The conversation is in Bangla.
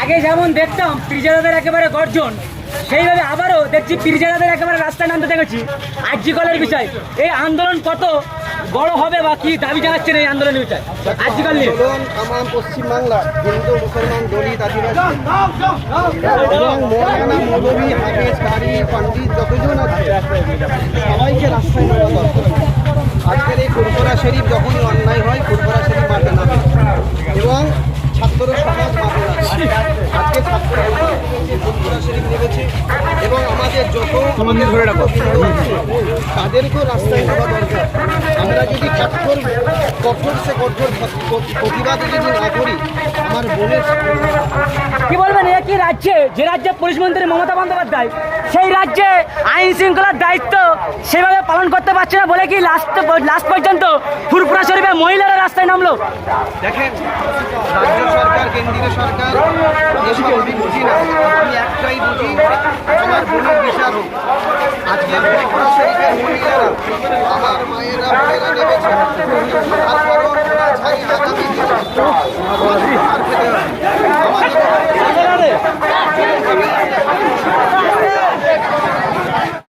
আগে যেমন দেখতাম পীরজাদাদের একেবারে গর্জন, সেইভাবে আবারও দেখছি পীরজাদাদের একেবারে রাস্তায় নামতে দেখেছি আরজি কলের বিষয়। এই আন্দোলন কত বড় হবে বা কি দাবি জানাচ্ছেন এই আন্দোলনের বিষয়? আরজি কল নিয়ে আমার পশ্চিমবাংলা হিন্দু মুসলমান দলিত আদিবাসী এবং মৌলানা মৌলভী হাফেজ কারি পণ্ডিত যতজন আছে সবাইকে রাস্তায় নেওয়া দরকার। আজকের এই ফুরফুরা শরীফ যখনই অন্যায় হয় ফুরফুরা শরীফ মাঠে নামে এবং ছাত্র সমাজ মাঠে নামে। আজকে ছাত্র ফুরফুরা শরীফ নেমেছে এবং আমাদের যত তাদেরকেও রাস্তায় নেওয়া দরকার। আমরা যদি কঠোর সে কঠোর প্রতিবাদ যদি না করি আমার বোনের কি বলবেন, একই রাজ্যে যে রাজ্যে পুলিশ মন্ত্রী মমতা বন্দ্যোপাধ্যায় সেই রাজ্যে আইন শৃঙ্খলার দায়িত্ব সেভাবে পালন করতে পারছে না বলে কি লাস্ট পর্যন্ত ফুরফুরা শরীফে মহিলারা রাস্তায় নামলো। দেখেন, রাজ্য সরকার কেন্দ্রীয় সরকার এসব আমি বুঝি না, আমি একটাই বুঝি আমার বোনের বিচার হোক। আজকে ফুরফুরা শরীফের মহিলারা আমার মায়েরা